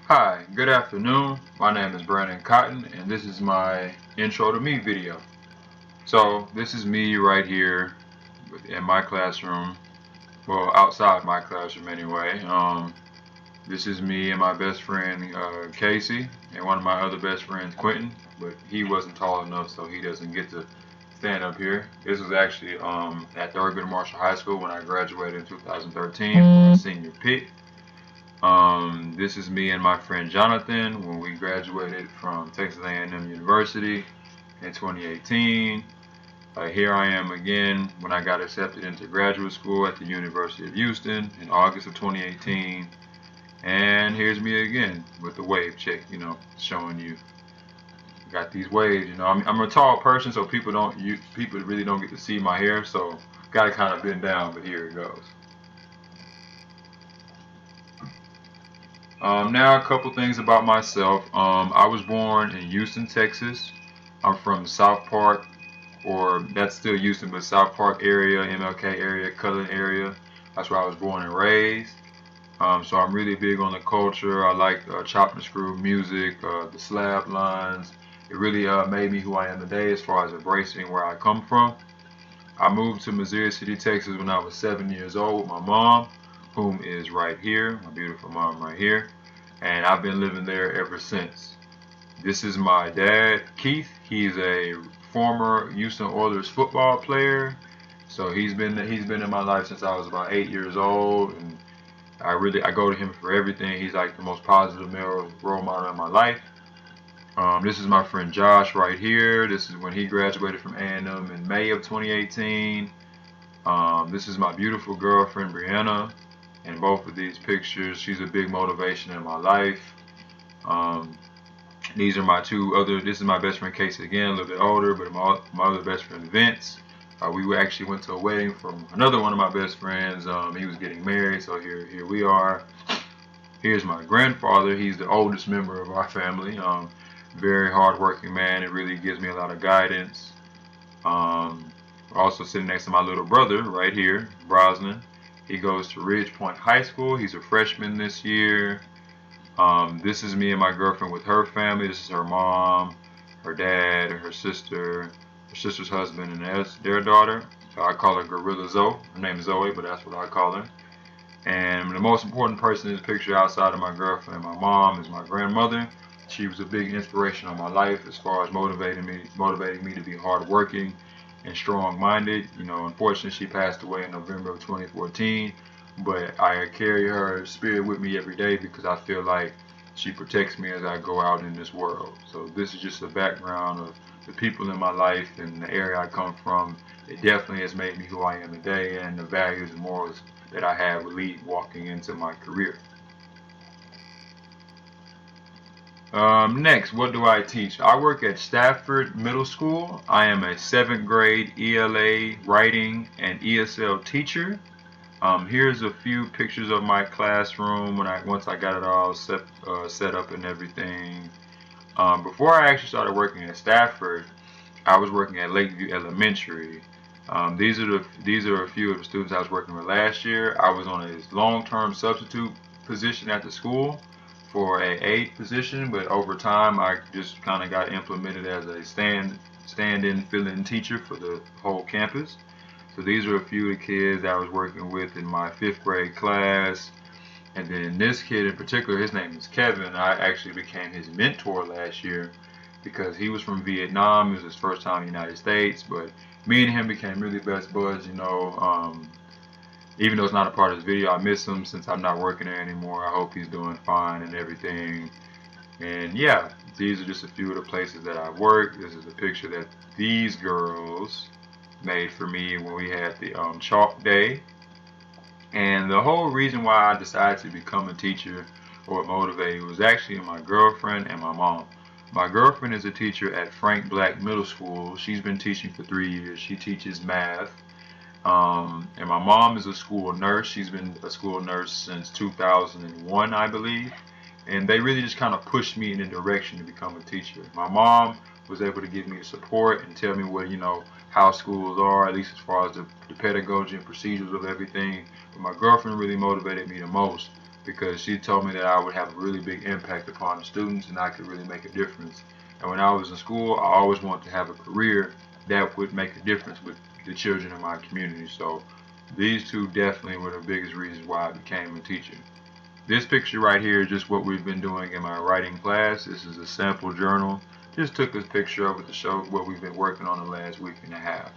Hi, good afternoon. My name is Brandon Cotton, and this is my intro to me video. So, this is me right here in my classroom. Well, outside my classroom anyway. This is me and my best friend Casey, and one of my other best friends Quentin, but he wasn't tall enough, so he doesn't get to stand up here. This was actually at Thurgood Marshall High School when I graduated in 2013 for my senior pick. This is me and my friend Jonathan when we graduated from Texas A&M University in 2018. Here I am again when I got accepted into graduate school at the University of Houston in August of 2018. And here's me again with the wave check, showing you got these waves. I'm a tall person, so people really don't get to see my hair, so got to kind of bend down. But here it goes. Now a couple things about myself. I was born in Houston, Texas. I'm from South Park, or that's still Houston, but South Park area, MLK area, Cullen area. That's where I was born and raised. So I'm really big on the culture. I like chop and screw music, the slab lines. It really made me who I am today as far as embracing where I come from. I moved to Missouri City, Texas when I was 7 years old with my mom, whom is right here, my beautiful mom right here. And I've been living there ever since. This is my dad, Keith. He's a former Houston Oilers football player. So he's been in my life since I was about 8 years old, and I go to him for everything. He's like the most positive male role model in my life. This is my friend Josh right here. This is when he graduated from A&M in May of 2018. This is my beautiful girlfriend Brianna. In both of these pictures, she's a big motivation in my life. Um, these are my two other. This is my best friend Casey again, a little bit older, but my other best friend Vince. We actually went to a wedding from another one of my best friends. He was getting married, so here we are. Here's my grandfather. He's the oldest member of our family. Very hardworking man. It really gives me a lot of guidance. Um, Also sitting next to my little brother right here, Brosnan. He goes to Ridge Point High School. He's a freshman this year. This is me and my girlfriend with her family. This is her mom, her dad, her sister's husband, and their daughter. So I call her Gorilla Zoe. Her name is Zoe, but that's what I call her. And the most important person in this picture outside of my girlfriend and my mom is my grandmother. She was a big inspiration on my life as far as motivating me to be hardworking and strong-minded. Unfortunately, she passed away in November of 2014, but I carry her spirit with me every day because I feel like she protects me as I go out in this world. So this is just a background of the people in my life and the area I come from. It definitely has made me who I am today, and the values and morals that I have lead walking into my career. Next, what do I teach? I work at Stafford Middle School. I am a 7th grade ELA writing and ESL teacher. Here's a few pictures of my classroom once I got it all set up and everything. Before I actually started working at Stafford, I was working at Lakeview Elementary. These are a few of the students I was working with last year. I was on a long-term substitute position at the school for a aide position, but over time I just kind of got implemented as a stand-in fill-in teacher for the whole campus. So these are a few of the kids I was working with in my 5th grade class. And then this kid in particular, his name is Kevin. I actually became his mentor last year because he was from Vietnam. It was his first time in the United States, but me and him became really best buds. Even though it's not a part of this video, I miss him since I'm not working there anymore. I hope he's doing fine and everything. And yeah, these are just a few of the places that I work. This is a picture that these girls made for me when we had the chalk day. And the whole reason why I decided to become a teacher or motivated was actually my girlfriend and my mom. My girlfriend is a teacher at Frank Black Middle School. She's been teaching for 3 years. She teaches math. And my mom is a school nurse. She's been a school nurse since 2001, I believe. And they really just kind of pushed me in the direction to become a teacher. My mom was able to give me the support and tell me how schools are, at least as far as the pedagogy and procedures of everything. But my girlfriend really motivated me the most because she told me that I would have a really big impact upon the students and I could really make a difference. And when I was in school, I always wanted to have a career that would make a difference with the children in my community. So these two definitely were the biggest reasons why I became a teacher. This picture right here is just what we've been doing in my writing class. This is a sample journal. Just took this picture of it to show what we've been working on the last week and a half.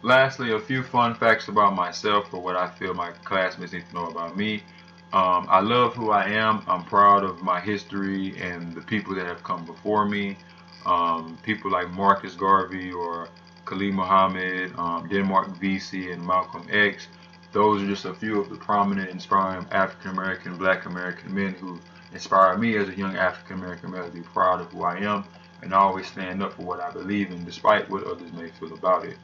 Lastly, a few fun facts about myself or what I feel my classmates need to know about me. I love who I am. I'm proud of my history and the people that have come before me. People like Marcus Garvey or Khalid Muhammad, Denmark Vesey, and Malcolm X. Those are just a few of the prominent, inspiring African American, Black American men who inspire me as a young African American male to be proud of who I am and always stand up for what I believe in, despite what others may feel about it.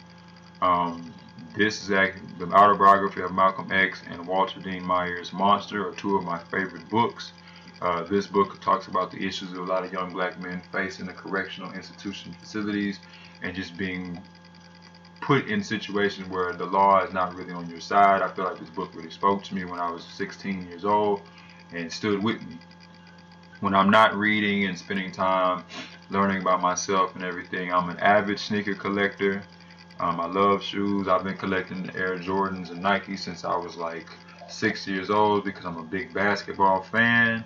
Um, this is actually the autobiography of Malcolm X and Walter Dean Myers' Monster are two of my favorite books. This book talks about the issues that a lot of young black men face in the correctional institution facilities and just being put in situations where the law is not really on your side. I feel like this book really spoke to me when I was 16 years old and stood with me. When I'm not reading and spending time learning about myself and everything, I'm an avid sneaker collector. I love shoes. I've been collecting Air Jordans and Nike since I was like 6 years old because I'm a big basketball fan.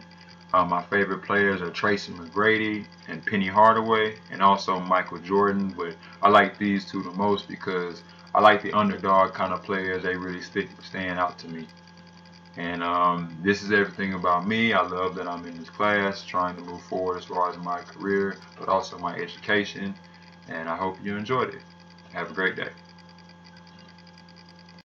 My favorite players are Tracy McGrady and Penny Hardaway, and also Michael Jordan. But I like these two the most because I like the underdog kind of players. They really stand out to me. And this is everything about me. I love that I'm in this class, trying to move forward as far as my career, but also my education. And I hope you enjoyed it. Have a great day.